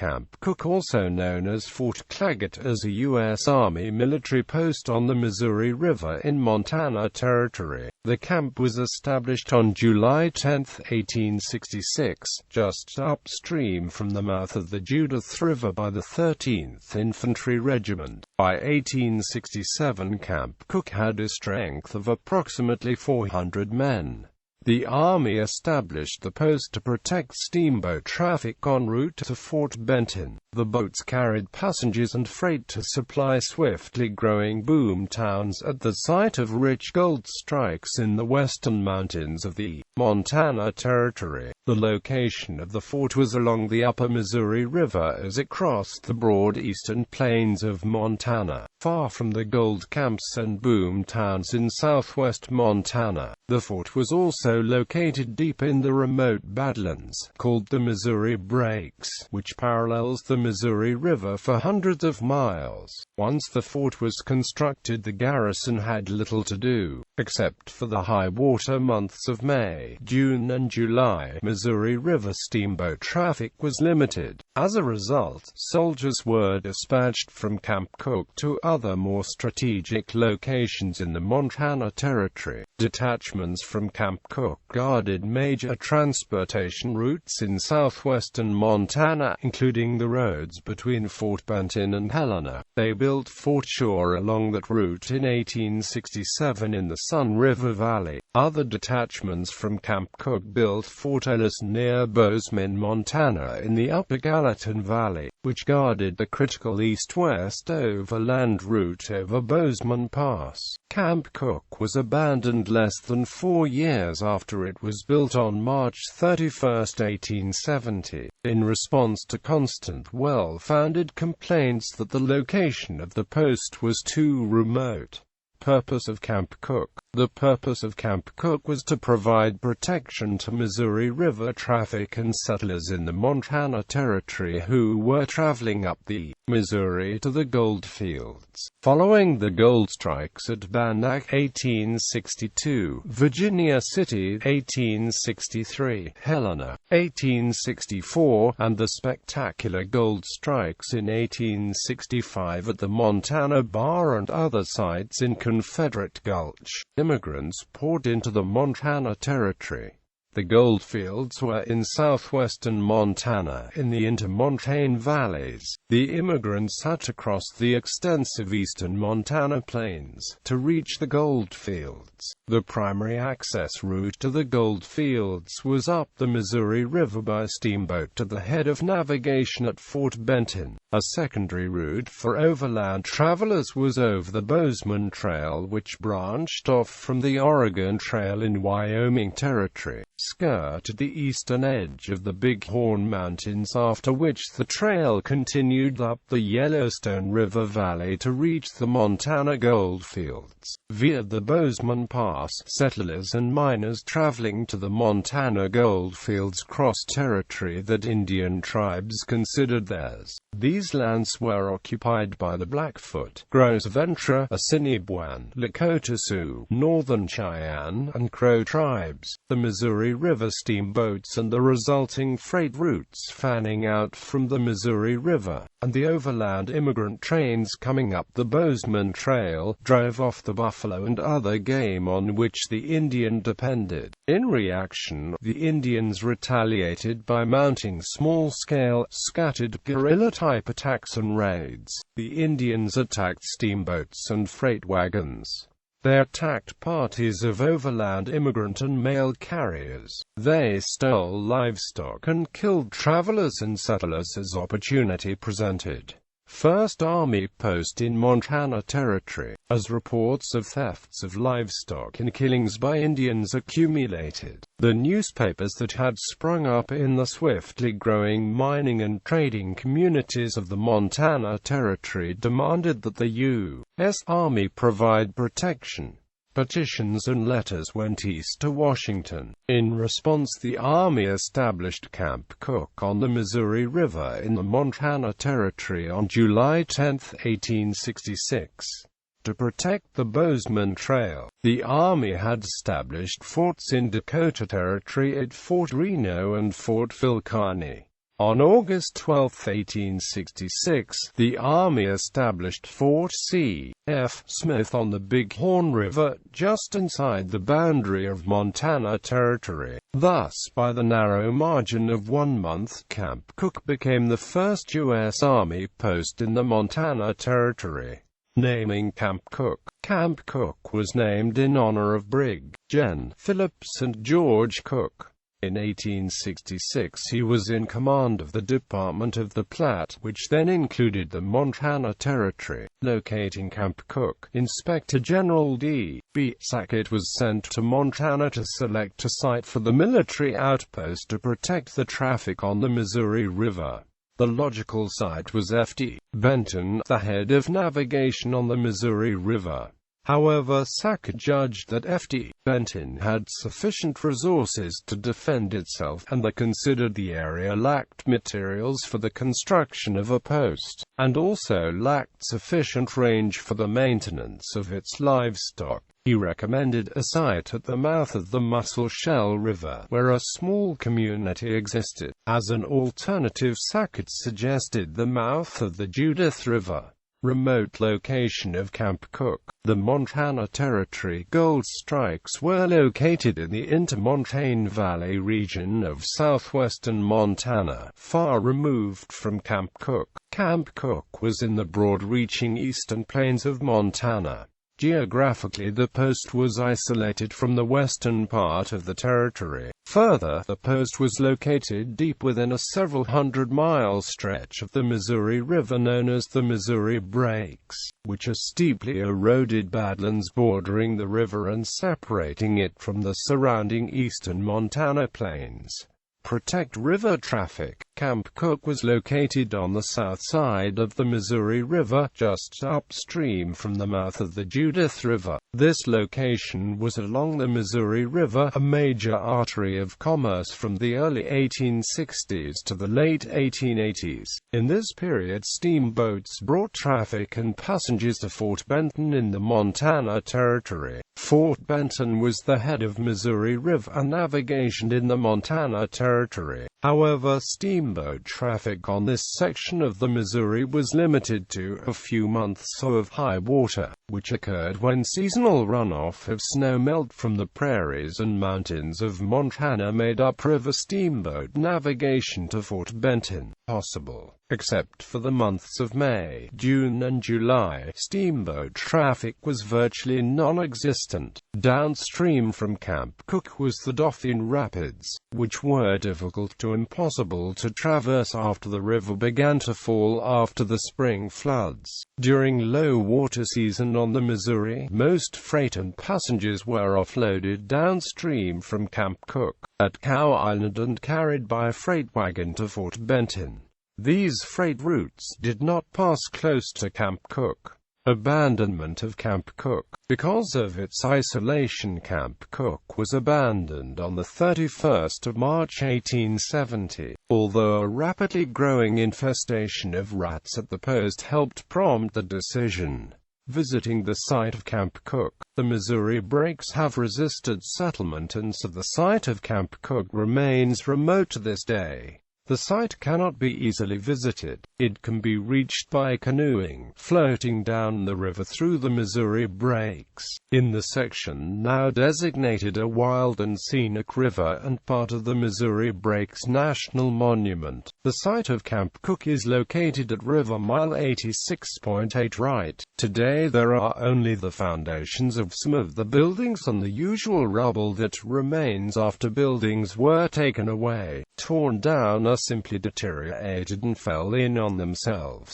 Camp Cooke, also known as Fort Claggett, is a U.S. Army military post on the Missouri River in Montana Territory. The camp was established on July 10, 1866, just upstream from the mouth of the Judith River by the 13th Infantry Regiment. By 1867, Camp Cooke had a strength of approximately 400 men. The Army established the post to protect steamboat traffic en route to Fort Benton. The boats carried passengers and freight to supply swiftly growing boom towns at the site of rich gold strikes in the western mountains of the Montana Territory. The location of the fort was along the upper Missouri River as it crossed the broad eastern plains of Montana, far from the gold camps and boom towns in southwest Montana. The fort was also located deep in the remote Badlands, called the Missouri Breaks, which parallels the Missouri River for hundreds of miles. Once the fort was constructed, the garrison had little to do, except for the high water months of May, June and July. Missouri River steamboat traffic was limited. As a result, soldiers were dispatched from Camp Cooke to other more strategic locations in the Montana Territory. Detachments from Camp Cooke guarded major transportation routes in southwestern Montana, including the roads between Fort Benton and Helena. They built Fort Shore along that route in 1867 in the Sun River Valley. Other detachments from Camp Cooke built Fort Ellis near Bozeman, Montana in the Upper Gallatin Valley, which guarded the critical east-west overland route over Bozeman Pass. Camp Cooke was abandoned less than 4 years after it was built on March 31, 1870, in response to constant well-founded complaints that the location of the post was too remote. Purpose of Camp Cooke. The purpose of Camp Cooke was to provide protection to Missouri River traffic and settlers in the Montana Territory who were traveling up the Missouri to the gold fields. Following the gold strikes at Bannack 1862, Virginia City 1863, Helena 1864, and the spectacular gold strikes in 1865 at the Montana Bar and other sites in Confederate Gulch, immigrants poured into the Montana Territory. The goldfields were in southwestern Montana, in the intermontane valleys. The immigrants had to cross the extensive eastern Montana plains to reach the goldfields. The primary access route to the goldfields was up the Missouri River by steamboat to the head of navigation at Fort Benton. A secondary route for overland travelers was over the Bozeman Trail, which branched off from the Oregon Trail in Wyoming Territory, skirted the eastern edge of the Bighorn Mountains, after which the trail continued up the Yellowstone River Valley to reach the Montana goldfields. Via the Bozeman Pass, settlers and miners traveling to the Montana goldfields crossed territory that Indian tribes considered theirs. These lands were occupied by the Blackfoot, Gros Ventre, Assiniboine, Lakota Sioux, Northern Cheyenne, and Crow tribes. The Missouri River steamboats and the resulting freight routes fanning out from the Missouri River, and the overland immigrant trains coming up the Bozeman Trail, drove off the buffalo and other game on which the Indian depended. In reaction, the Indians retaliated by mounting small-scale, scattered guerrilla-type attacks and raids. The Indians attacked steamboats and freight wagons. They attacked parties of overland immigrant and mail carriers. They stole livestock and killed travelers and settlers as opportunity presented. 1st Army Post in Montana Territory. As reports of thefts of livestock and killings by Indians accumulated, the newspapers that had sprung up in the swiftly growing mining and trading communities of the Montana Territory demanded that the U.S. Army provide protection. Petitions and letters went east to Washington. In response, the Army established Camp Cooke on the Missouri River in the Montana Territory on July 10, 1866. To protect the Bozeman Trail, the Army had established forts in Dakota Territory at Fort Reno and Fort Phil Kearny. On August 12, 1866, the Army established Fort C.F. Smith on the Big Horn River, just inside the boundary of Montana Territory. Thus, by the narrow margin of 1 month, Camp Cooke became the first U.S. Army post in the Montana Territory. Naming Camp Cooke. Camp Cooke was named in honor of Brig. Gen. Philip St. George Cooke. In 1866 he was in command of the Department of the Platte, which then included the Montana Territory. Locating Camp Cooke, Inspector General D.B. Sackett was sent to Montana to select a site for the military outpost to protect the traffic on the Missouri River. The logical site was F.D. Benton, the head of navigation on the Missouri River. However, Sackett judged that F.D. Benton had sufficient resources to defend itself, and considered the area lacked materials for the construction of a post, and also lacked sufficient range for the maintenance of its livestock. He recommended a site at the mouth of the Musselshell River, where a small community existed. As an alternative, Sackett suggested the mouth of the Judith River. Remote location of Camp Cooke. The Montana Territory gold strikes were located in the Intermontane Valley region of southwestern Montana, far removed from Camp Cooke. Camp Cooke was in the broad-reaching eastern plains of Montana. Geographically, the post was isolated from the western part of the territory. Further, the post was located deep within a several hundred-mile stretch of the Missouri River known as the Missouri Breaks, which are steeply eroded badlands bordering the river and separating it from the surrounding eastern Montana plains. Protect river traffic. Camp Cooke was located on the south side of the Missouri River, just upstream from the mouth of the Judith River. This location was along the Missouri River, a major artery of commerce from the early 1860s to the late 1880s. In this period, steamboats brought traffic and passengers to Fort Benton in the Montana Territory. Fort Benton was the head of Missouri River navigation in the Montana Territory. However, steamboat traffic on this section of the Missouri was limited to a few months of high water, which occurred when seasonal runoff of snow melt from the prairies and mountains of Montana made upriver steamboat navigation to Fort Benton possible. Except for the months of May, June and July, steamboat traffic was virtually non-existent. Downstream from Camp Cooke was the Dauphin Rapids, which were difficult to impossible to traverse after the river began to fall after the spring floods. During low water season on the Missouri, most freight and passengers were offloaded downstream from Camp Cooke at Cow Island and carried by freight wagon to Fort Benton. These freight routes did not pass close to Camp Cooke. Abandonment of Camp Cooke. Because of its isolation, Camp Cooke was abandoned on the 31st of March 1870. Although a rapidly growing infestation of rats at the post helped prompt the decision. Visiting the site of Camp Cooke, the Missouri Breaks have resisted settlement, and so the site of Camp Cooke remains remote to this day. The site cannot be easily visited. It can be reached by canoeing, floating down the river through the Missouri Breaks, in the section now designated a wild and scenic river and part of the Missouri Breaks National Monument. The site of Camp Cooke is located at River Mile 86.8 right. Today there are only the foundations of some of the buildings and the usual rubble that remains after buildings were taken away, torn down, or simply deteriorated and fell in on themselves.